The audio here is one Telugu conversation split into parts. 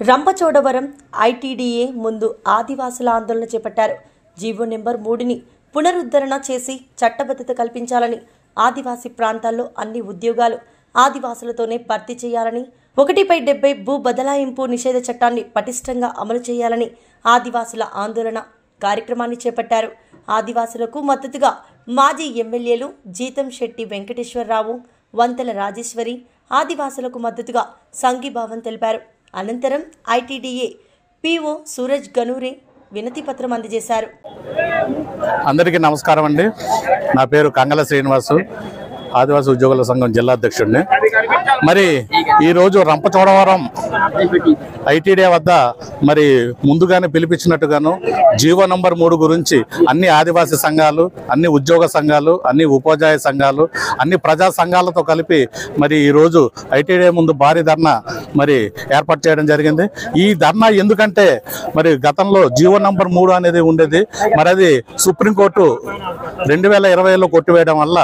రంపచోడవరం ఐటీడీఏ ముందు ఆదివాసుల ఆందోళన చేపట్టారు. జీవో నెంబర్ 3ని పునరుద్ధరణ చేసి చట్టబద్ధత కల్పించాలని, ఆదివాసీ ప్రాంతాల్లో అన్ని ఉద్యోగాలు ఆదివాసులతోనే భర్తీ చేయాలని, 1/70 భూ బదలాయింపు నిషేధ చట్టాన్ని పటిష్టంగా అమలు చేయాలని ఆదివాసుల ఆందోళన కార్యక్రమాన్ని చేపట్టారు. ఆదివాసులకు మద్దతుగా మాజీ ఎమ్మెల్యేలు జీతం శెట్టి వెంకటేశ్వరరావు, వంతెల రాజేశ్వరి ఆదివాసులకు మద్దతుగా సంఘీభావం తెలిపారు. అనంతరం ఐటీడీఏ పీఓ సూరజ్ గనూరే వినతి పత్రం అందజేశారు. అందరికీ నమస్కారం అండి. నా పేరు కంగల శ్రీనివాసు, ఆదివాసీ ఉద్యోగుల సంఘం జిల్లా అధ్యక్షుడిని. మరి ఈరోజు రంపచోడవరం ఐటీడీఏ వద్ద మరి ముందుగానే పిలిపించినట్టుగాను జీవో నంబర్ 3 గురించి అన్ని ఆదివాసీ సంఘాలు, అన్ని ఉద్యోగ సంఘాలు, అన్ని ఉపాధ్యాయ సంఘాలు, అన్ని ప్రజా సంఘాలతో కలిపి మరి ఈరోజు ఐటీడీఏ ముందు భారీ ధర్నా మరి ఏర్పాటు చేయడం జరిగింది. ఈ ధర్నా ఎందుకంటే మరి గతంలో జీవో నంబర్ 3 అనేది ఉండేది. మరి అది సుప్రీంకోర్టు 2020లో కొట్టివేయడం వల్ల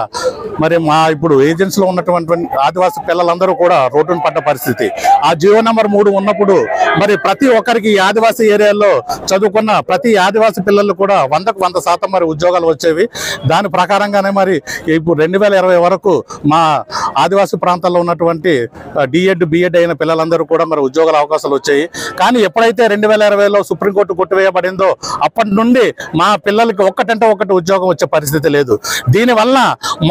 మరి మా ఇప్పుడు ఏజెన్సీలో ఉన్నటువంటి ఆదివాసీ పిల్లలందరూ కూడా రోడ్డును పడ్డ పరిస్థితి. ఆ జీవో నెంబర్ 3 ఉన్నప్పుడు మరి ప్రతి ఒక్కరికి ఈ ఆదివాసీ ఏరియాలో చదువుకున్న ప్రతి ఆదివాసీ పిల్లలు కూడా 100కు 100% మరి ఉద్యోగాలు వచ్చేవి. దాని ప్రకారంగానే మరి ఇప్పుడు 2020 వరకు మా ఆదివాసీ ప్రాంతాల్లో ఉన్నటువంటి డిఎడ్ బిఎడ్ అయిన పిల్లలందరూ కూడా మరి ఉద్యోగాల అవకాశాలు వచ్చాయి. కానీ ఎప్పుడైతే 2020లో సుప్రీంకోర్టు కొట్టివేయబడిందో అప్పటి నుండి మా పిల్లలకి ఒక్కటంటే ఒకటి ఉద్యోగం వచ్చే పరిస్థితి లేదు. దీనివల్ల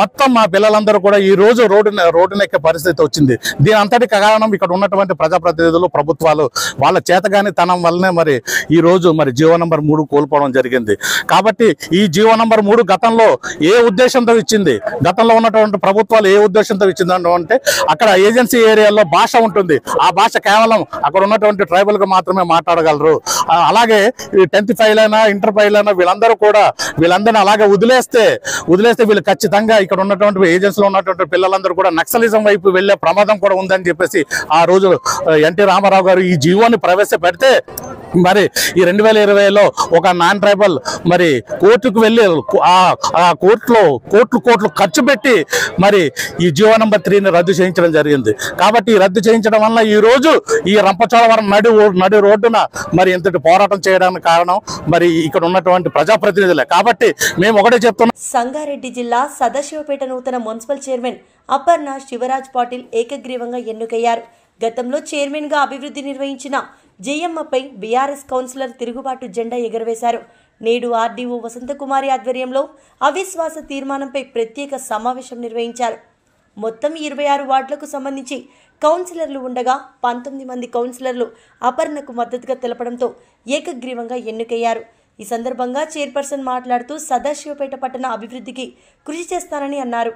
మొత్తం మా పిల్లలందరూ కూడా ఈ రోజు రోడ్డునెక్కే పరిస్థితి వచ్చింది. దీని అంతటి కారణం ఇక్కడ ఉన్నటువంటి ప్రజాప్రతినిధులు, ప్రభుత్వాలు వాళ్ళ చేతగాని తనం వల్లనే మరి ఈ రోజు మరి జీవో నంబర్ 3 కోల్పోవడం జరిగింది. కాబట్టి ఈ జీవో నంబర్ 3 గతంలో ఏ ఉద్దేశంతో ఇచ్చింది, గతంలో ఉన్నటువంటి ప్రభుత్వాలు ఏ ఉద్దేశంతో ఇచ్చిందంటే అక్కడ ఏజెన్సీ ఏరియాలో భాష ఉంటుంది. ఆ భాష కేవలం అక్కడ ఉన్నటువంటి ట్రైబల్ గా మాత్రమే మాట్లాడగలరు. అలాగే 10th ఫెయిల్ అయినా ఇంటర్ ఫెయిల్ అయినా వీళ్ళందరినీ అలాగే వదిలేస్తే వీళ్ళు ఖచ్చితంగా ఇక్కడ ఉన్నటువంటి ఏజెన్సీలో ఉన్నటువంటి పిల్లలందరూ కూడా నక్సలిజం వైపు వెళ్లే ప్రమాదం కూడా ఉందని చెప్పేసి ఆ రోజు ఎన్టీ రామారావు గారు ఈ జీవోని ప్రవేశపెడితే మరి ఈ 2020లో ఒక నాన్ ట్రైబల్ మరి కోర్టుకు వెళ్ళి ఆ కోట్లు ఖర్చు పెట్టి మరి ఈ జీవో నంబర్ 3ని రద్దు చేయించడం జరిగింది. కాబట్టి రద్దు చేయించడం వల్ల ఈ రోజు ఈ రంపచోడవరం నడి రోడ్డున మరి ఇంతటి పోరాటం చేయడానికి కారణం మరి ఇక్కడ ఉన్నటువంటి ప్రజాప్రతినిధులే. కాబట్టి మేము ఒకటే చెప్తున్నాం. సంగారెడ్డి జిల్లా సదాశివపేట నూతన మున్సిపల్ చైర్మన్ అపర్ణ శివరాజ్ పాటిల్ ఏకగ్రీవంగా ఎన్నికయ్యారు. గతంలో చైర్మన్ గా అభివృద్ధి నిర్వహించిన జయమ్మపై బీఆర్ఎస్ కౌన్సిలర్ తిరుగుబాటు జెండా ఎగురవేశారు. నేడు ఆర్డీఓ వసంతకుమారి ఆధ్వర్యంలో అవిశ్వాస తీర్మానంపై ప్రత్యేక సమావేశం నిర్వహించారు. మొత్తం 26 వార్డులకు సంబంధించి కౌన్సిలర్లు ఉండగా 19 మంది కౌన్సిలర్లు అపర్ణకు మద్దతుగా తెలపడంతో ఏకగ్రీవంగా ఎన్నికయ్యారు. ఈ సందర్భంగా చైర్పర్సన్ మాట్లాడుతూ సదాశివపేట పట్టణ అభివృద్ధికి కృషి చేస్తానని అన్నారు.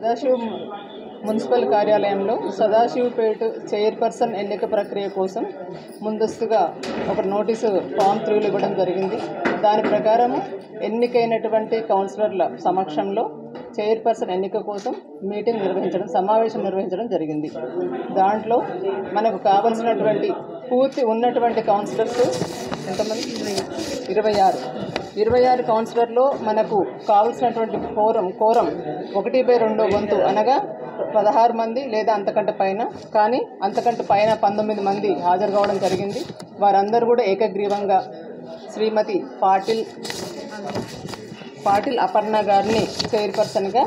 సదాశివ మున్సిపల్ కార్యాలయంలో సదాశివపేట చైర్పర్సన్ ఎన్నిక ప్రక్రియ కోసం ముందస్తుగా ఒక నోటీసు ఫామ్ 3 ఇవ్వడం జరిగింది. దాని ప్రకారము ఎన్నికైనటువంటి కౌన్సిలర్ల సమక్షంలో చైర్పర్సన్ ఎన్నిక కోసం సమావేశం నిర్వహించడం జరిగింది. దాంట్లో మనకు కావలసినటువంటి పూర్తి ఉన్నటువంటి కౌన్సిలర్స్ ఎంతమంది? 26 కౌన్సిలర్లో మనకు కావలసినటువంటి కోరం 1/2 వంతు అనగా 16 మంది లేదా అంతకంటే పైన, కానీ అంతకంటే పైన 19 మంది హాజరు కావడం జరిగింది. వారందరూ కూడా ఏకగ్రీవంగా శ్రీమతి పాటిల్ అపర్ణ గారిని చైర్పర్సన్గా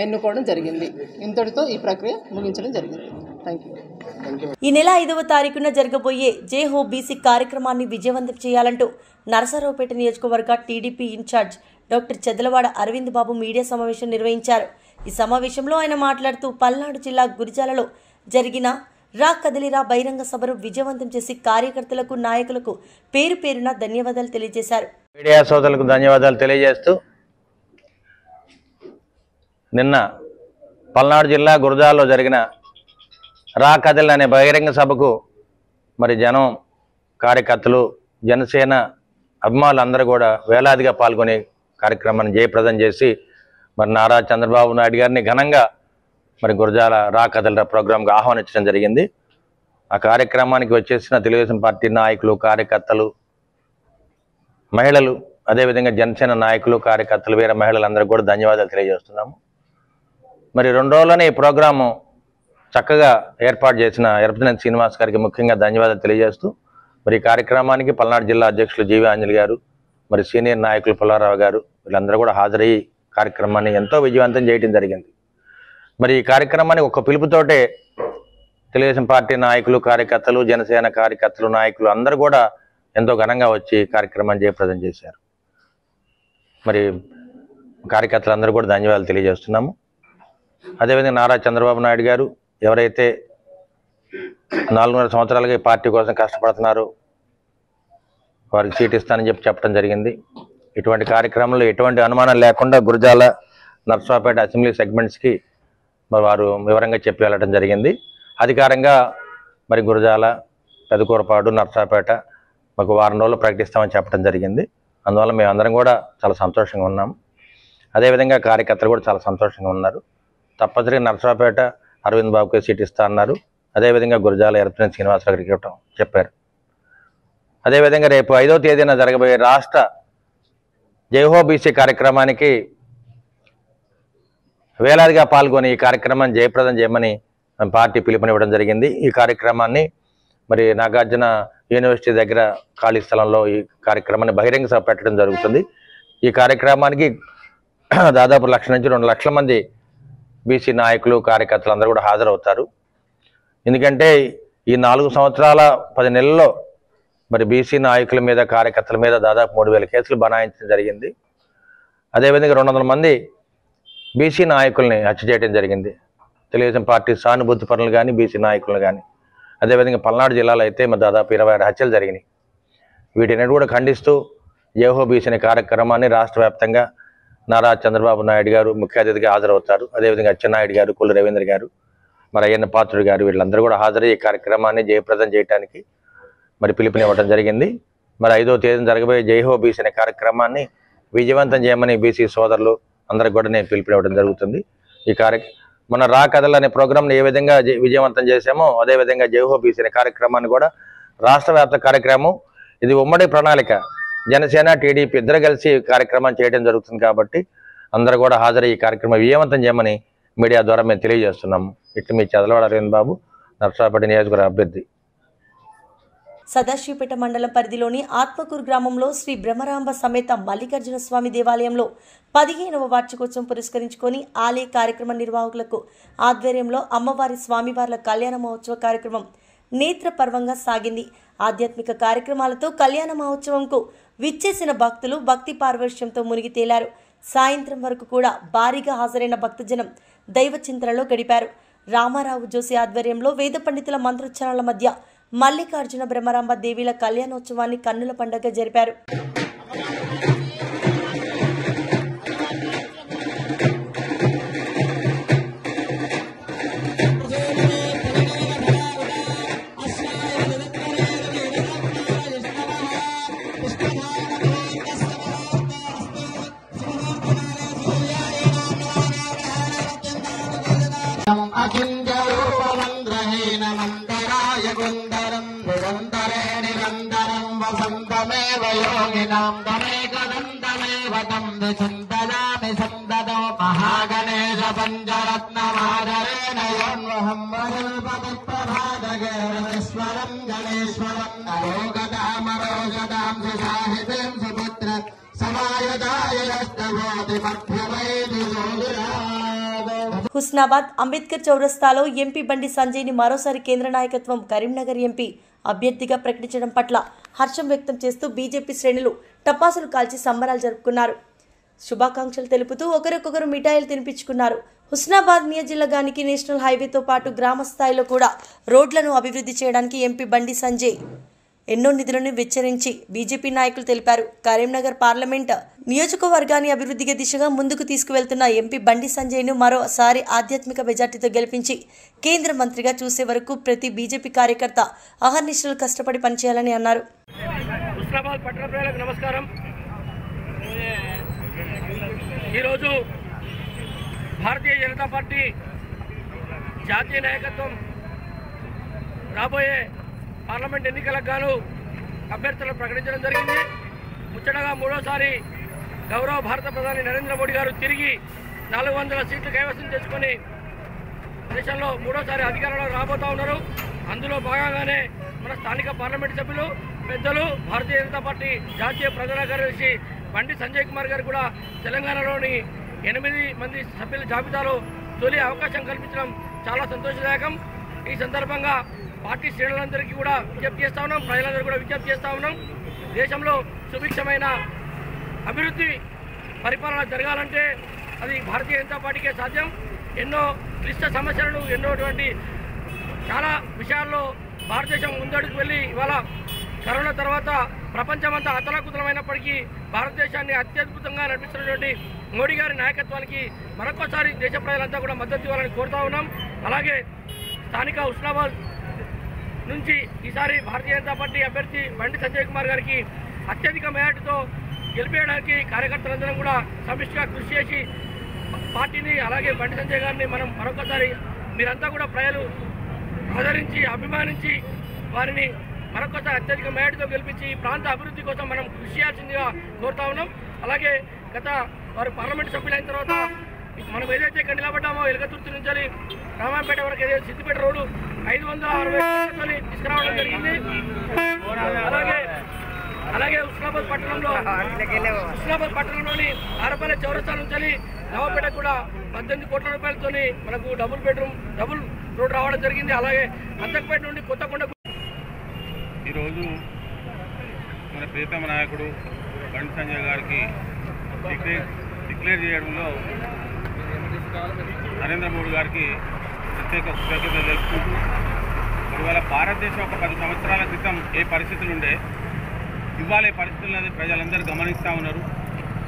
ఎన్నుకోవడం జరిగింది. ఇంతటితో ఈ ప్రక్రియ ముగించడం జరిగింది. Thank you. ఈ నెల 5వ తారీఖున జరగబోయే జేహో బీసీ కార్యక్రమాన్ని విజయవంతం చేయాలంటూ నరసరావుపేట నియోజకవర్గ TDP in-charge doctor Chedalavada Aravind Babu media సమావేశం నిర్వహించారు. ఈ సమావేశంలో ఆయన మాట్లాడుతూ పల్నాడు జిల్లా గురిజాలలో జరిగిన రా కదిలిరా బహిరంగ సభను విజయవంతం చేసి కార్యకర్తలకు, నాయకులకు పేరు పేరున ధన్యవాదాలు తెలియజేశారు. మీడియా సోదరులకు ధన్యవాదాలు తెలియజేస్తూ నిన్న పల్నాడు జిల్లా గురజాలలో జరిగిన రా కదిల్ అనే బహిరంగ సభకు మరి జనం, కార్యకర్తలు, జనసేన అభిమానులు అందరూ కూడా వేలాదిగా పాల్గొనే కార్యక్రమాన్ని జయప్రదం చేసి మరి నారా చంద్రబాబు నాయుడు గారిని ఘనంగా మరి గురజాల రా కదిల్ ప్రోగ్రాంకు ఆహ్వానించడం జరిగింది. ఆ కార్యక్రమానికి వచ్చేసిన తెలుగుదేశం పార్టీ నాయకులు, కార్యకర్తలు, మహిళలు అదేవిధంగా జనసేన నాయకులు కార్యకర్తలు వీర మహిళలందరికీ కూడా ధన్యవాదాలు తెలియజేస్తున్నాము. మరి 2 రోజుల్లోనే ఈ ప్రోగ్రాము చక్కగా ఏర్పాటు చేసిన ఎరపతినేని శ్రీనివాస్ గారికి ముఖ్యంగా ధన్యవాదాలు తెలియజేస్తూ మరి ఈ కార్యక్రమానికి పల్నాడు జిల్లా అధ్యక్షులు జీవి ఆంజలి గారు, మరి సీనియర్ నాయకులు పుల్లారావు గారు వీళ్ళందరూ కూడా హాజరయ్యి కార్యక్రమాన్ని ఎంతో విజయవంతం చేయడం జరిగింది. మరి ఈ కార్యక్రమానికి ఒక పిలుపుతోటే తెలుగుదేశం పార్టీ నాయకులు కార్యకర్తలు, జనసేన కార్యకర్తలు నాయకులు అందరూ కూడా ఎంతో ఘనంగా వచ్చి కార్యక్రమాన్ని జయప్రదం చేశారు. మరి కార్యకర్తలందరూ కూడా ధన్యవాదాలు తెలియజేస్తున్నాము. అదేవిధంగా నారా చంద్రబాబు నాయుడు గారు ఎవరైతే 4.5 సంవత్సరాలుగా ఈ పార్టీ కోసం కష్టపడుతున్నారో వారికి సీట్ ఇస్తానని చెప్పడం జరిగింది. ఇటువంటి కార్యక్రమంలో ఎటువంటి అనుమానం లేకుండా గురజాల, నర్సాపేట అసెంబ్లీ సెగ్మెంట్స్కి మరి వారు వివరంగా చెప్పి వెళ్ళడం జరిగింది. అధికారంగా మరి గురజాల, పెదకూరపాడు, నర్సాపేట మాకు వారం రోజులు ప్రకటిస్తామని చెప్పడం జరిగింది. అందువల్ల మేము అందరం కూడా చాలా సంతోషంగా ఉన్నాము. అదేవిధంగా కార్యకర్తలు కూడా చాలా సంతోషంగా ఉన్నారు. తప్పనిసరిగా నర్సాపేట అరవింద్ బాబుకి సీట్ ఇస్తా అన్నారు. అదేవిధంగా గురజాల ఎరపతినేని శ్రీనివాసరావు గారికి ఇవ్వటం చెప్పారు. అదేవిధంగా రేపు 5వ తేదీన జరగబోయే రాష్ట్ర జైహో బీసీ కార్యక్రమానికి వేలాదిగా పాల్గొని ఈ కార్యక్రమాన్ని జయప్రదం చేయమని పార్టీ పిలుపునివ్వడం జరిగింది. ఈ కార్యక్రమాన్ని మరి నాగార్జున యూనివర్సిటీ దగ్గర ఖాళీ స్థలంలో ఈ కార్యక్రమాన్ని బహిరంగ సభ పెట్టడం జరుగుతుంది. ఈ కార్యక్రమానికి దాదాపు 1,00,000 నుంచి 2 లక్షల మంది బీసీ నాయకులు కార్యకర్తలు అందరూ కూడా హాజరవుతారు. ఎందుకంటే ఈ 4 సంవత్సరాల 10 నెలల్లో మరి బీసీ నాయకుల మీద, కార్యకర్తల మీద దాదాపు 3,000 కేసులు బనాయించడం జరిగింది. అదేవిధంగా 200 మంది బీసీ నాయకుల్ని హత్య చేయడం జరిగింది. తెలుగుదేశం పార్టీ సానుభూతి పనులు కానీ, బీసీ నాయకులు కానీ. అదేవిధంగా పల్నాడు జిల్లాలో అయితే మరి దాదాపు 26 హత్యలు జరిగినాయి. వీటిని కూడా ఖండిస్తూ జైహో బీసీ అనే కార్యక్రమాన్ని రాష్ట్ర వ్యాప్తంగా నారా చంద్రబాబు నాయుడు గారు ముఖ్య అతిథిగా హాజరవుతారు. అదేవిధంగా అచ్చెన్నాయుడు గారు, కొల్లు రవీంద్ర గారు, మరి అయ్యన్న పాత్రుడు గారు వీళ్ళందరూ కూడా హాజరై ఈ కార్యక్రమాన్ని జయప్రదం చేయడానికి మరి పిలుపునివ్వడం జరిగింది. మరి 5వ తేదీన జరగబోయే జైహో బీసీ అనే కార్యక్రమాన్ని విజయవంతం చేయమని బీసీ సోదరులు అందరికి కూడా నేను పిలుపునివ్వడం జరుగుతుంది. ఈ మన రా కథలు అనే ప్రోగ్రాంని ఏ విధంగా విజయవంతం చేశామో అదేవిధంగా జైహో బీసీ అనే కార్యక్రమాన్ని కూడా రాష్ట్ర వ్యాప్త కార్యక్రమం. ఇది ఉమ్మడి ప్రణాళిక. జనసేన, టీడీపీ ఇద్దరు కలిసి కార్యక్రమం చేయడం జరుగుతుంది కాబట్టి అందరూ కూడా హాజరై ఈ కార్యక్రమం విజయవంతం చేయమని మీడియా ద్వారా మేము తెలియజేస్తున్నాము. ఇట్లు మీ చదలవాడ అరవింద్ బాబు, నర్సాపేట నియోజకవర్గ అభ్యర్థి. సదాశివపేట మండలం పరిధిలోని ఆత్మకూరు గ్రామంలో శ్రీ బ్రహ్మరాంబ సమేత మల్లికార్జున స్వామి దేవాలయంలో 15వ వార్షికోత్సవం పురస్కరించుకొని ఆలయ కార్యక్రమ నిర్వాహకులకు ఆధ్వర్యంలో అమ్మవారి స్వామివార్ల కళ్యాణ మహోత్సవ కార్యక్రమం నేత్రపర్వంగా సాగింది. ఆధ్యాత్మిక కార్యక్రమాలతో కళ్యాణ మహోత్సవంకు విచ్చేసిన భక్తులు భక్తి పార్వశ్యంతో మునిగి తేలారు. సాయంత్రం వరకు కూడా భారీగా హాజరైన భక్తజనం దైవ చింతనలో గడిపారు. రామారావు జోసి ఆధ్వర్యంలో వేద పండితుల మంత్రోచ్చారణల మధ్య మల్లికార్జున బ్రహ్మరాంబ దేవీల కళ్యాణోత్సవాన్ని కన్నుల పండుగ జరిపారు. హుస్నాబాద్ అంబేద్కర్ చౌరస్తాలో ఎంపీ బండి సంజయ్ని మరోసారి కేంద్ర నాయకత్వం కరీంనగర్ ఎంపీ అభ్యర్థిగా ప్రకటించడం పట్ల హర్షం వ్యక్తం చేస్తూ బీజేపీ శ్రేణులు టపాసులు కాల్చి సంబరాలు జరుపుకున్నారు. శుభాకాంక్షలు తెలుపుతూ ఒకరికొకరు మిఠాయిలు తినిపించుకున్నారు. హుస్నాబాద్ నియోజకవర్గానికి నేషనల్ హైవేతో పాటు గ్రామ స్థాయిలో కూడా రోడ్లను అభివృద్ధి చేయడానికి ఎంపీ బండి సంజయ్ ఎన్నో నిధులను వెచ్చరించి బీజేపీ నాయకులు తెలిపారు. కరీంనగర్ పార్లమెంట్ నియోజకవర్గాన్ని అభివృద్ధిగా దిశగా ముందుకు తీసుకువెళ్తున్న ఎంపీ బండి సంజయ్ను మరోసారి ఆధ్యాత్మిక మెజార్టీతో గెలిపించి కేంద్ర మంత్రిగా చూసే వరకు ప్రతి బీజేపీ కార్యకర్త అహర్నిశలు కష్టపడి పనిచేయాలని అన్నారు. నమస్కారం. ఈరోజు భారతీయ జనతా పార్టీ జాతీయ నాయకత్వం రాబోయే పార్లమెంట్ ఎన్నికలకు గాను అభ్యర్థులను ప్రకటించడం జరిగింది. ముచ్చటగా మూడోసారి గౌరవ భారత ప్రధాని నరేంద్ర మోడీ గారు తిరిగి 400 సీట్లు కైవసం చేసుకొని దేశంలో మూడోసారి అధికారంలో రాబోతూ ఉన్నారు. అందులో భాగంగానే మన స్థానిక పార్లమెంటు సభ్యులు పెద్దలు భారతీయ జనతా పార్టీ జాతీయ ప్రధాన కార్యదర్శి బండి సంజయ్ కుమార్ గారు కూడా తెలంగాణలోని 8 మంది సభ్యుల జాబితాలో తొలి అవకాశం కల్పించడం చాలా సంతోషదాయకం. ఈ సందర్భంగా పార్టీ శ్రేణులందరికీ కూడా విజ్ఞప్తి చేస్తా ఉన్నాం, ప్రజలందరూ కూడా విజ్ఞప్తి చేస్తా ఉన్నాం. దేశంలో సుభిక్షమైన అభివృద్ధి పరిపాలన జరగాలంటే అది భారతీయ జనతా పార్టీకే సాధ్యం. ఎన్నో క్లిష్ట సమస్యలను ఎన్నోటువంటి చాలా విషయాల్లో భారతదేశం ముందడుగు వెళ్ళి ఇవాళ కరోనా తర్వాత ప్రపంచమంతా అతలాకుతలమైనప్పటికీ భారతదేశాన్ని అత్యద్భుతంగా నడిపిస్తున్నటువంటి మోడీ గారి నాయకత్వానికి మరొకసారి దేశ ప్రజలంతా కూడా మద్దతు ఇవ్వాలని కోరుతా ఉన్నాం. అలాగే స్థానిక హుస్నాబాద్ నుంచి ఈసారి భారతీయ జనతా పార్టీ అభ్యర్థి బండి సంజయ్ కుమార్ గారికి అత్యధిక మెజార్టీతో గెలిపేయడానికి కార్యకర్తలందరం కూడా సమిష్టిగా కృషి చేసి పార్టీని అలాగే బండి సంజయ్ గారిని మనం మరొకసారి మీరంతా కూడా ప్రజలు ఆదరించి అభిమానించి వారిని మరొకసారి అత్యధిక మెజార్టీతో గెలిపించి ఈ ప్రాంత అభివృద్ధి కోసం మనం కృషి చేయాల్సిందిగా కోరుతా ఉన్నాం. అలాగే గత వారు పార్లమెంట్ సభ్యులైన తర్వాత మనం ఏదైతే ఇక్కడ నిలబడ్డామో ఎలగతుర్తి నుంచి రామాంపేట వరకు ఏదైతే సిద్దిపేట రోడ్డు 560 తీసుకురావడం జరిగింది. అలాగే హుస్నాబాద్ పట్టణంలోని ఆరపల్లి చౌరస్తా నుంచి నవాపేట కూడా 18 కోట్ల రూపాయలతో మనకు డబుల్ రోడ్ రావడం జరిగింది. అలాగే అంతకుపేట నుండి కొత్తకొండ ఈరోజు మన ప్రీతమ నాయకుడు బండి సంజయ్ గారికి డిక్లేర్ చేయడంలో నరేంద్ర మోడీ గారికి ప్రత్యేక కృతజ్ఞతలు తెలుపుకుంటూ ఇవాళ భారతదేశం ఒక 10 సంవత్సరాల క్రితం ఏ పరిస్థితులు ఉండే ఇవాళ ఈ పరిస్థితులను ప్రజలందరూ గమనిస్తూ ఉన్నారు.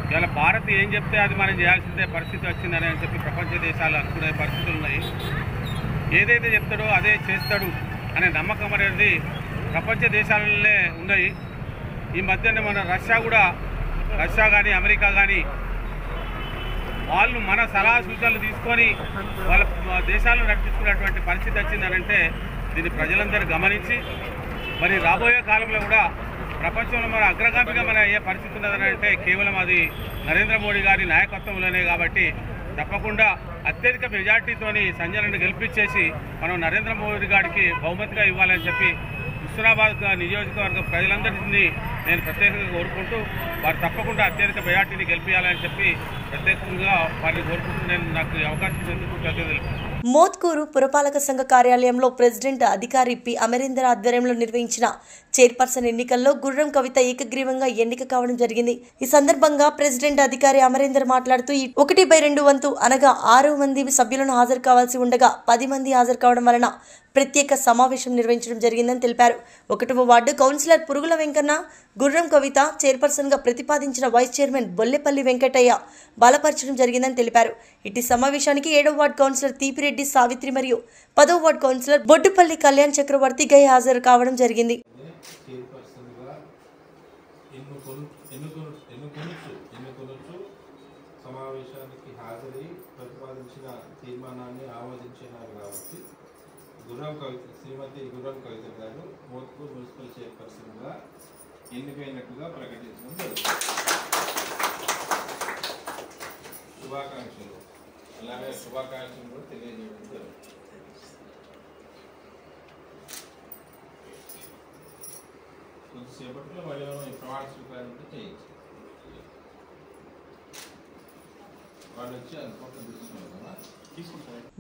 ఇవాళ భారత్ ఏం చెప్తే అది మనం చేయాల్సిందే పరిస్థితి వచ్చిందని అని చెప్పి ప్రపంచ దేశాలు అనుకునే పరిస్థితులు ఉన్నాయి. ఏదైతే చెప్తాడో అదే చేస్తాడు అనే నమ్మకం అనేది ప్రపంచ దేశాలలోనే ఉన్నాయి. ఈ మధ్యనే మన రష్యా కానీ అమెరికా కానీ వాళ్ళు మన సలహా సూచనలు తీసుకొని వాళ్ళ దేశాలను నడిపిస్తున్నటువంటి పరిస్థితి వచ్చిందనంటే దీన్ని ప్రజలందరూ గమనించి మరి రాబోయే కాలంలో కూడా ప్రపంచంలో మన అగ్రగామిగా మన ఏ పరిస్థితి ఉన్నదని అంటే కేవలం అది నరేంద్ర మోడీ గారి నాయకత్వంలోనే. కాబట్టి తప్పకుండా అత్యధిక మెజార్టీతోని సంజయ్ను గెలిపించేసి మనం నరేంద్ర మోడీ గారికి బహుమతిగా ఇవ్వాలని చెప్పి హుస్నాబాద్ నియోజకవర్గ ప్రజలందరినీ నేను ప్రత్యేకంగా కోరుకుంటూ వారు తప్పకుండా అత్యధిక మెజార్టీని గెలిపించాలని చెప్పి ప్రత్యేకంగా వారిని కోరుకుంటూ నేను నాకు అవకాశం ఇచ్చేందుకు కృతజ్ఞతలు. మోత్కూరు పురపాలక సంఘ కార్యాలయంలో ప్రెసిడెంట్ అధికారి పి అమరేందర్ ఆధ్వర్యంలో నిర్వహించిన చైర్పర్సన్ ఎన్నికల్లో గుర్రం కవిత ఏకగ్రీవంగా ఎన్నిక కావడం జరిగింది. ఈ సందర్భంగా ప్రెసిడెంట్ అధికారి అమరేందర్ మాట్లాడుతూ 1/2 వంతు అనగా 6 మంది సభ్యులను హాజరు కావాల్సి ఉండగా 10 మంది హాజరు కావడం వలన ప్రత్యేక సమావేశం నిర్వహించడం జరిగిందని తెలిపారు. 1వ వార్డు కౌన్సిలర్ పురుగుల వెంకన్న గుర్రం కవిత చైర్పర్సన్ గా ప్రతిపాదించిన వైస్ చైర్మన్ బొల్లెపల్లి వెంకటయ్య బలపరచడం జరిగిందని తెలిపారు. ఇటు సమావేశానికి 7వ వార్డు కౌన్సిలర్ తీపిరెడ్డి సావిత్రి మరియు 10వ వార్డు కౌన్సిలర్ బొడ్డుపల్లి కళ్యాణ్ చక్రవర్తి గై హాజరు కావడం జరిగింది. సమావేశానికి హాజరై ప్రతిపాదించిన తీర్మానాన్ని ఆమోదించినారు కాబట్టి శ్రీమతి గుర్రం కవిత గారు మోత్కూరు మున్సిపల్ చైర్పర్సన్గా ఎన్నికైనట్టుగా ప్రకటించడం జరుగుతుంది. శుభాకాంక్షలు. అలాగే శుభాకాంక్షలు కూడా తెలియజేయడం జరుగుతుంది. కొద్దిసేపట్లో మళ్ళీ మనం ఈ ప్రమాణ స్వీకారం చేయించాం.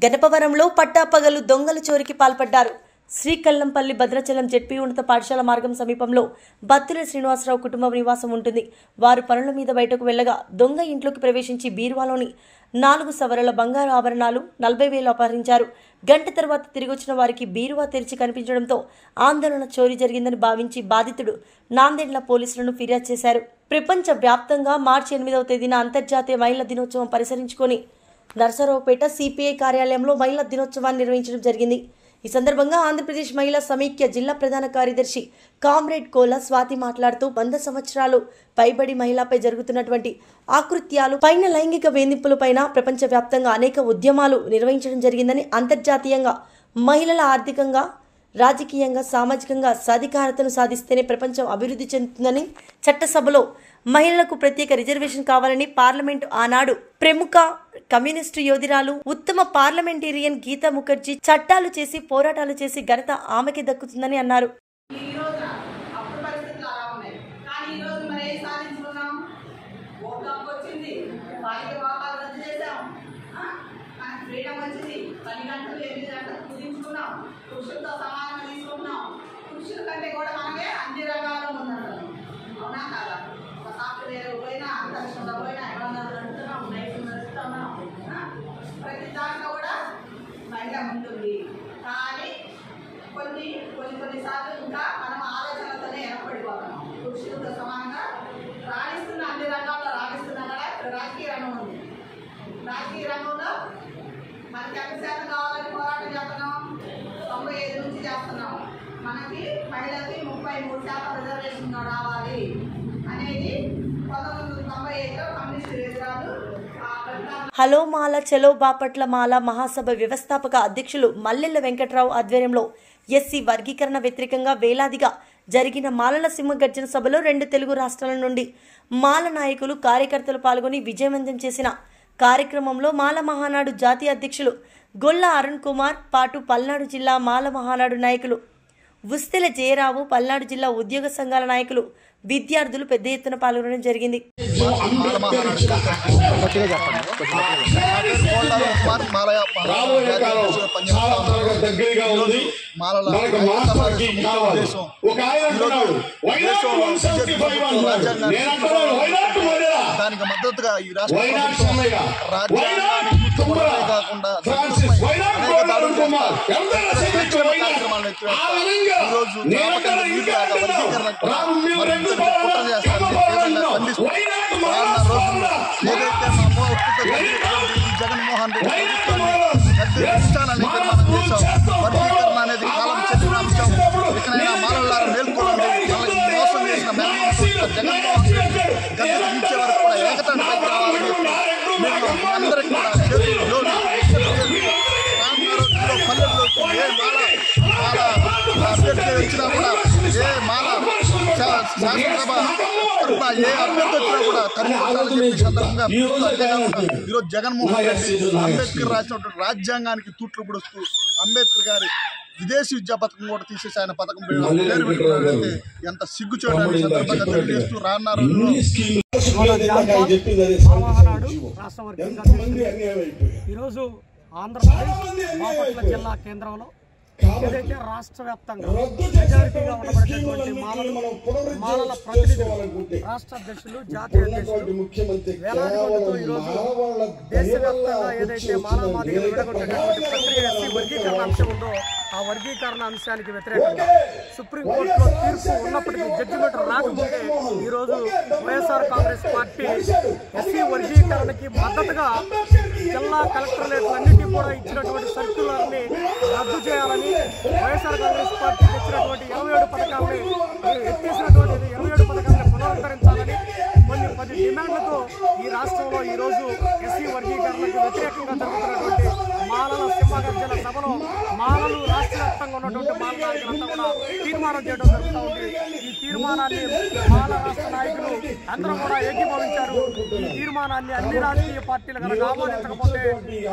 గణపవరంలో పట్టాపగలు దొంగల చోరికి పాల్పడ్డారు. శ్రీకల్లంపల్లి భద్రాచలం జెడ్పీ ఉన్నత పాఠశాల మార్గం సమీపంలో బత్తుల శ్రీనివాసరావు కుటుంబం నివాసం ఉంటుంది. వారు పనుల మీద బయటకు వెళ్లగా దొంగ ఇంట్లోకి ప్రవేశించి బీరువాలోని 4 సవరల బంగారు ఆభరణాలు 40,000 అపహరించారు. గంట తర్వాత తిరిగి వచ్చిన వారికి బీరువా తెరిచి కనిపించడంతో ఆందోళన చోరీ జరిగిందని భావించి బాధితుడు నాందేడ్ల పోలీసులను ఫిర్యాదు చేశారు. ప్రపంచ వ్యాప్తంగా మార్చి 8వ తేదీన అంతర్జాతీయ మహిళా దినోత్సవం పరిసరించుకొని నర్సరావుపేట సిపిఐ కార్యాలయంలో మహిళా దినోత్సవాన్ని నిర్వహించడం జరిగింది. ఈ సందర్భంగా ఆంధ్రప్రదేశ్ మహిళా సమైక్య జిల్లా ప్రధాన కార్యదర్శి కామ్రేడ్ కోల స్వాతి మాట్లాడుతూ 100 సంవత్సరాలు పైబడి మహిళపై జరుగుతున్నటువంటి ఆకృత్యాలు పైన లైంగిక వేధింపులపైన ప్రపంచవ్యాప్తంగా అనేక ఉద్యమాలు నిర్వహించడం జరిగిందని, అంతర్జాతీయంగా మహిళల ఆర్థికంగా రాజకీయంగా సామాజికంగా సాధికారతను సాధిస్తేనే ప్రపంచం అభివృద్ధి చెందుతుందని, చట్టసభలో మహిళలకు ప్రత్యేక రిజర్వేషన్ కావాలని పార్లమెంటు ఆనాడు ప్రముఖ కమ్యూనిస్టు యోధురాలు ఉత్తమ పార్లమెంటేరియన్ గీతా ముఖర్జీ చట్టాలు చేసి పోరాటాలు చేసి ఘనత ఆమెకి దక్కుతుందని అన్నారు. పురుషులతో సమానంగా తీసుకుంటున్నాం. పురుషుల కంటే కూడా మనమే అన్ని రంగాల్లో ఉన్నాం. అవునా కాదా? ఒక సాఫ్ట్వేర్ పోయినా, అంతరిక్షంలో పోయినా, విమానాలు నడుపుతున్నాం, నైట్లు నడుస్తున్నాం. ప్రతి దాంట్లో కూడా మహిళ ఉంటుంది. కానీ కొన్నిసార్లు ఇంకా మనం ఆలోచనలతోనే ఏర్పడిపోతున్నాం. పురుషులతో సమానంగా రాణిస్తున్న అన్ని రంగాల్లో రాణిస్తున్నాం కదా. రాజకీయ రంగం ఉంది. రాజకీయ రంగంలో మనకి ఎంత శాతం కావాలని పోరాటం చేస్తున్నాం. 95 నుంచి చేస్తున్నాం. మనకి మహిళలకి 33% రిజర్వేషన్ రావాలి అనేది 1995లో కమ్యూనిస్టు యోధురాలు హలో మాల చలో బాపట్ల మాల మహాసభ వ్యవస్థాపక అధ్యక్షులు మల్లెల్ల వెంకట్రావు ఆధ్వర్యంలో ఎస్సీ వర్గీకరణ వ్యతిరేకంగా వేలాదిగా జరిగిన మాలల సింహగర్జన సభలో 2 తెలుగు రాష్ట్రాల నుండి మాల నాయకులు కార్యకర్తలు పాల్గొని విజయవంతం చేసిన కార్యక్రమంలో మాల మహానాడు జాతీయ అధ్యక్షులు గొల్ల అరుణ్ కుమార్ పాటు పల్నాడు జిల్లా మాల మహానాడు నాయకులు ఉస్తెల జయరావు, పల్నాడు జిల్లా ఉద్యోగ సంఘాల నాయకులు, విద్యార్థులు పెద్ద ఎత్తున పాల్గొనడం జరిగింది. దానికి మద్దతుగా ఈ రాష్ట్ర రాజ్యాంగాన్ని కాకుండా ఈరోజు ఏదైతే జగన్మోహన్ రెడ్డి ప్రభుత్వాన్ని తీర్మానం చేశాం. వర్గీకరణ అనేది కాలం చెల్లిన అంశం. ఇకనైనా మాలలారా మేల్కోవాలని మోసం చేసిన జగన్మోహన్ రెడ్డి గద్దె దించే వరకు కూడా ఏకతాటిపైకి రావాలని మేము అందరికీ కూడా చేతుల్లో పల్లెల్లో ఏ మాల అభ్యర్థి వచ్చినా కూడా ఏ మాల శాసనసభ తరఫున ఏ అభ్యర్థి వచ్చినా కూడా తరిమికొట్టాలని చెప్పి సందర్భంగా ఈరోజు జగన్మోహన్ రెడ్డి అంబేద్కర్ రాసినటువంటి రాజ్యాంగానికి తూట్లు పొడుస్తూ అంబేద్కర్ గారి విదేశీ విద్యా పథకం కూడా తీసేసి ఆయన పథకం పేరు పెట్టుకున్నారంటే ఎంత సిగ్గు చూడాలని సందర్భంగా తెలియజేస్తూ రానున్న రోజుల్లో ఈరోజు ఆంధ్రప్రదేశ్ బాపట్ల జిల్లా కేంద్రంలో ఏదైతే రాష్ట్ర వ్యాప్తంగా మెజారిటీగా ఉండబడేటువంటి మాలల ప్రతినిధులు, రాష్ట్ర అధ్యక్షులు, జాతీయ అధ్యక్షులు వేలాది మందితో ఈరోజు దేశవ్యాప్తంగా ఏదైతే మానవాధికారులు విడగొట్టేటువంటి ప్రక్రియ ఎస్సీ వర్గీకరణ అంశం ఉందో ఆ వర్గీకరణ అంశానికి వ్యతిరేకంగా సుప్రీంకోర్టులో తీర్పు ఉన్నప్పటికీ జడ్జిమెంట్ రాకముందే ఈరోజు వైఎస్ఆర్ కాంగ్రెస్ పార్టీ ఎస్సీ వర్గీకరణకి మద్దతుగా జిల్లా కలెక్టరేట్లన్నింటినీ కూడా ఇచ్చినటువంటి సర్క్యులర్ని రద్దు చేయాలని వైఎస్ఆర్ కాంగ్రెస్ పార్టీ ఇచ్చినటువంటి 27 పథకాలని ఎత్తేసినటువంటి 27 పథకాలను పునరుద్ధరించాలని కొన్ని 10 డిమాండ్లతో ఈ రాష్ట్రంలో ఈరోజు ఎస్సీ వర్గీకరణకు వ్యతిరేకంగా జరుగుతున్నటువంటి మాలల సింహగర్జన సభలో మాలలు రాష్ట్ర వ్యాప్తంగా ఉన్నటువంటి మాల నాయకులంతా కూడా తీర్మానం చేయడం జరుగుతూ ఉంది. ఈ తీర్మానాన్ని మాల రాష్ట్ర నాయకులు అందరూ కూడా ఏకీభవించారు. ఈ తీర్మానాన్ని అన్ని రాజకీయ పార్టీలు కనుక ఆమోదించకపోతే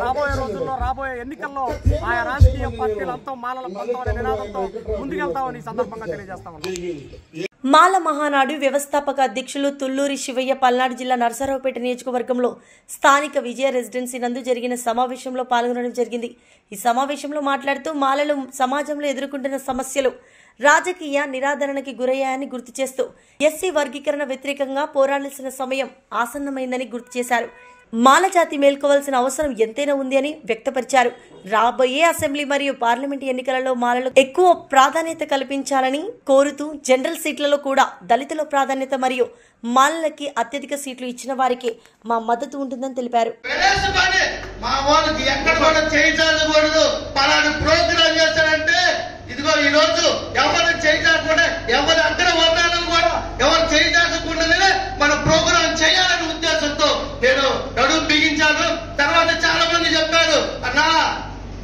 రాబోయే రోజుల్లో రాబోయే ఎన్నికల్లో ఆయా రాజకీయ పార్టీలంతా మాలల పంతం అనే నినాదంతో ముందుకెళ్తామని ఈ సందర్భంగా తెలియజేస్తామన్నారు. మాల మహానాడు వ్యవస్థాపక అధ్యక్షులు తుల్లూరి శివయ్య పల్నాడు జిల్లా నరసరావుపేట నియోజకవర్గంలో స్థానిక విజయ రెసిడెన్సీ నందు జరిగిన సమావేశంలో పాల్గొనడం జరిగింది. ఈ సమావేశంలో మాట్లాడుతూ మాలలు సమాజంలో ఎదుర్కొంటున్న సమస్యలు రాజకీయ నిరాదరణకి గురయ్యాయని గుర్తు చేస్తూ ఎస్సీ వర్గీకరణ వ్యతిరేకంగా పోరాడాల్సిన సమయం ఆసన్నమైందని గుర్తు చేశారు. మాల జాతి మేల్కోవాల్సిన అవసరం ఎంతైనా ఉంది అని వ్యక్తపరిచారు. రాబోయే అసెంబ్లీ మరియు పార్లమెంటు ఎన్నికలలో మాలలకు ఎక్కువ ప్రాధాన్యత కల్పించాలని కోరుతూ జనరల్ సీట్లలో కూడా దళితుల ప్రాధాన్యత మరియు మాలలకి అత్యధిక సీట్లు ఇచ్చిన వారికి మా మద్దతు ఉంటుందని తెలిపారు. ఇదిగో ఈ రోజు ఎవరు చేయకుండా ఎవరు అక్కడ ఓటాలను కూడా ఎవరు చేయకుండానే మన ప్రోగ్రాం చేయాలనే ఉద్దేశంతో నేను నడుము బిగించాను. తర్వాత చాలా మంది చెప్పారు, అన్నా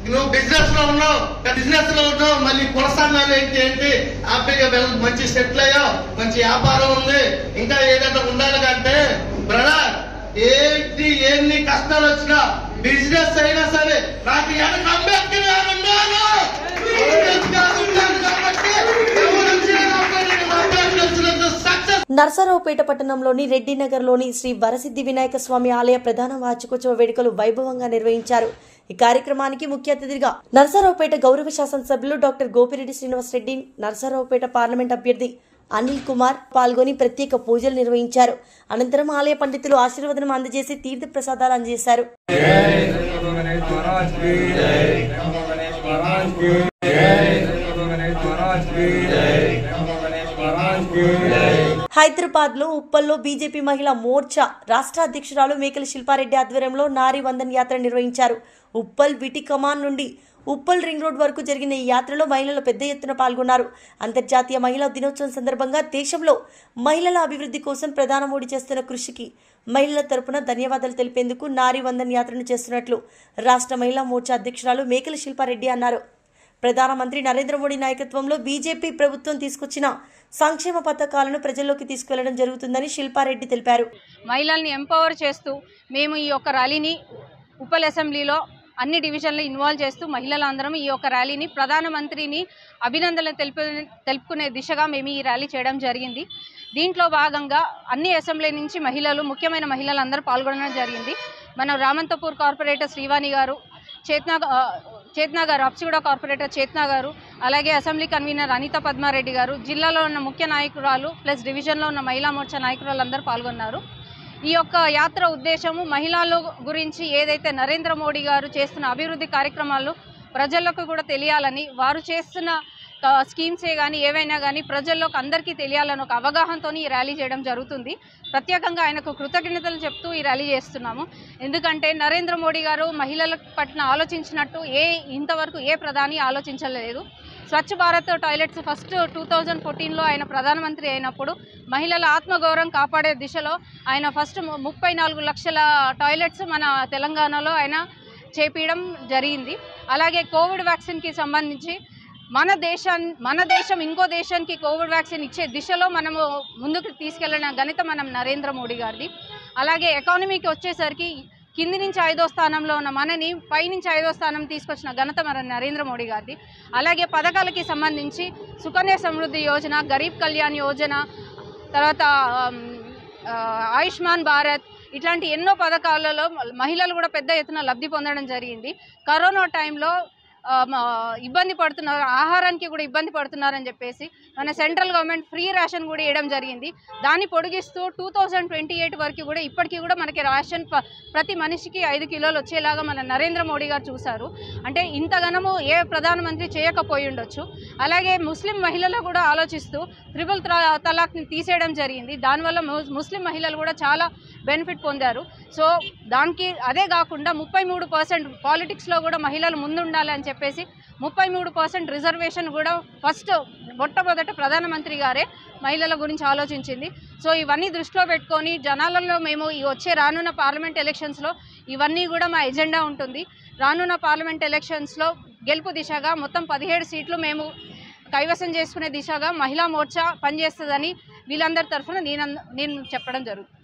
నువ్వు బిజినెస్ లో ఉన్నావు, పెద్ద బిజినెస్ లో ఉన్నావు, మళ్ళీ కులసంఘాలు ఏంటి హ్యాపీగా మంచి సెటిల్ అయ్యా, మంచి వ్యాపారం ఉంది, ఇంకా ఏదైనా ఉండాలి కంటే బ్రదర్ ఏంటి ఎన్ని కష్టాలు వచ్చినా బిజినెస్ అయినా సరే నాకు వెనక అంబేద్కర్ గారు ఉన్నారు. నర్సరావుపేట పట్టణంలోని రెడ్డినగర్లోని శ్రీ వరసిద్ధి వినాయక స్వామి ఆలయ ప్రధాన వార్షికోత్సవ వేడుకలు వైభవంగా నిర్వహించారు. ఈ కార్యక్రమానికి ముఖ్య అతిథిగా నర్సరావుపేట గౌరవ శాసనసభ్యులు డాక్టర్ గోపిరెడ్డి శ్రీనివాసరెడ్డి, నర్సరావుపేట పార్లమెంట్ అభ్యర్థి అనిల్ కుమార్ పాల్గొని ప్రత్యేక పూజలు నిర్వహించారు. అనంతరం ఆలయ పండితులు ఆశీర్వదనం అందజేసి తీర్థ ప్రసాదాలు అందజేశారు. హైదరాబాద్ లో ఉప్పల్లో బీజేపీ మహిళా మోర్చా రాష్ట్ర అధ్యక్షురాలు మేకల శిల్పారెడ్డి ఆధ్వర్యంలో నారీ వందన్ యాత్ర నిర్వహించారు. ఉప్పల్ విటి కమాన్ నుండి ఉప్పల్ రింగ్ రోడ్ వరకు జరిగిన ఈ యాత్రలో మహిళలు పెద్ద ఎత్తున పాల్గొన్నారు. అంతర్జాతీయ మహిళా దినోత్సవం సందర్భంగా దేశంలో మహిళల అభివృద్ధి కోసం ప్రధాని మోడీ చేస్తున్న కృషికి మహిళల తరపున ధన్యవాదాలు తెలిపేందుకు నారీ వందన్ యాత్రను చేస్తున్నట్లు రాష్ట్ర మహిళా మోర్చా అధ్యక్షురాలు మేకల శిల్పారెడ్డి అన్నారు. ప్రధానమంత్రి నరేంద్ర మోడీ నాయకత్వంలో బీజేపీ ప్రభుత్వం తీసుకొచ్చిన సంక్షేమ పథకాలను ప్రజల్లోకి తీసుకెళ్లడం జరుగుతుందని శిల్పారెడ్డి తెలిపారు. మహిళల్ని ఎంపవర్ చేస్తూ మేము ఈ యొక్క ర్యాలీని ఉప్పల్ అసెంబ్లీలో అన్ని డివిజన్లు ఇన్వాల్వ్ చేస్తూ మహిళలందరం ఈ యొక్క ర్యాలీని ప్రధానమంత్రిని అభినందనలు తెలుపుకునే దిశగా మేము ఈ ర్యాలీ చేయడం జరిగింది. దీంట్లో భాగంగా అన్ని అసెంబ్లీ నుంచి మహిళలు, ముఖ్యమైన మహిళలందరూ పాల్గొనడం జరిగింది. మన రామంతపూర్ కార్పొరేటర్ శ్రీవాణి గారు, చేతనా గారు, అప్సిగూడ కార్పొరేటర్ చేతనా గారు, అలాగే అసెంబ్లీ కన్వీనర్ అనిత పద్మారెడ్డి గారు, జిల్లాలో ఉన్న ముఖ్య నాయకురాలు ప్లస్ డివిజన్లో ఉన్న మహిళా మోర్చా నాయకురాలు అందరూ పాల్గొన్నారు. ఈ యొక్క యాత్ర ఉద్దేశము మహిళల గురించి ఏదైతే నరేంద్ర మోడీ గారు చేస్తున్న అభివృద్ధి కార్యక్రమాలు ప్రజలకు కూడా తెలియాలని, వారు చేస్తున్న స్కీమ్సే కానీ ఏవైనా కానీ ప్రజల్లోకి అందరికీ తెలియాలని ఒక అవగాహనతో ఈ ర్యాలీ చేయడం జరుగుతుంది. ప్రత్యేకంగా ఆయనకు కృతజ్ఞతలు చెప్తూ ఈ ర్యాలీ చేస్తున్నాము. ఎందుకంటే నరేంద్ర మోడీ గారు మహిళల పట్ల ఆలోచించినట్టు ఇంతవరకు ఏ ప్రధాని ఆలోచించలేదు. స్వచ్ఛ భారత్ టాయిలెట్స్ ఫస్ట్ 2014లో ఆయన ప్రధానమంత్రి అయినప్పుడు మహిళల ఆత్మగౌరవం కాపాడే దిశలో ఆయన ఫస్ట్ 34 లక్షల టాయిలెట్స్ మన తెలంగాణలో ఆయన చేపించడం జరిగింది. అలాగే కోవిడ్ వ్యాక్సిన్కి సంబంధించి మన దేశం ఇంకో దేశానికి కోవిడ్ వ్యాక్సిన్ ఇచ్చే దిశలో మనము ముందుకు తీసుకెళ్లిన ఘనత మనం నరేంద్ర మోడీ గారిది. అలాగే ఎకానమీకి వచ్చేసరికి కింది నుంచి 5వ స్థానంలో ఉన్న మనని పైనుంచి 5వ స్థానం తీసుకొచ్చిన ఘనత మన నరేంద్ర మోడీ గారిది. అలాగే పథకాలకి సంబంధించి సుకన్య సమృద్ధి యోజన, గరీబ్ కళ్యాణ్ యోజన, తర్వాత ఆయుష్మాన్ భారత్, ఇట్లాంటి ఎన్నో పథకాలలో మహిళలు కూడా పెద్ద ఎత్తున లబ్ధి పొందడం జరిగింది. కరోనా టైంలో ఇబ్బంది పడుతున్నారు, ఆహారానికి కూడా ఇబ్బంది పడుతున్నారని చెప్పేసి మన సెంట్రల్ గవర్నమెంట్ ఫ్రీ రేషన్ కూడా ఇవ్వడం జరిగింది. దాన్ని పొడిగిస్తూ 2028 వరకు కూడా ఇప్పటికీ కూడా మనకి రేషన్ ప్రతి మనిషికి 5 కిలోలు వచ్చేలాగా మన నరేంద్ర మోడీ గారు చూశారు. అంటే ఇంతగానము ఏ ప్రధానమంత్రి చేయకపోయి ఉండొచ్చు. అలాగే ముస్లిం మహిళలు కూడా ఆలోచిస్తూ త్రిపుల్ తలాక్ని తీసేయడం జరిగింది. దానివల్ల ముస్లిం మహిళలు కూడా చాలా బెనిఫిట్ పొందారు. సో దానికి అదే కాకుండా 33% పాలిటిక్స్లో కూడా మహిళలు ముందుండాలి అని చెప్పేసి 33% రిజర్వేషన్ కూడా ఫస్ట్ మొట్టమొదట ప్రధానమంత్రి గారే మహిళల గురించి ఆలోచించింది. సో ఇవన్నీ దృష్టిలో పెట్టుకొని జనాలలో మేము రానున్న పార్లమెంట్ ఎలక్షన్స్లో ఇవన్నీ కూడా మా ఎజెండా ఉంటుంది. రానున్న పార్లమెంట్ ఎలక్షన్స్లో గెలుపు దిశగా మొత్తం 17 సీట్లు మేము కైవసం చేసుకునే దిశగా మహిళా మోర్చా పనిచేస్తుందని వీళ్ళందరి తరఫున నేను చెప్పడం జరుగుతుంది.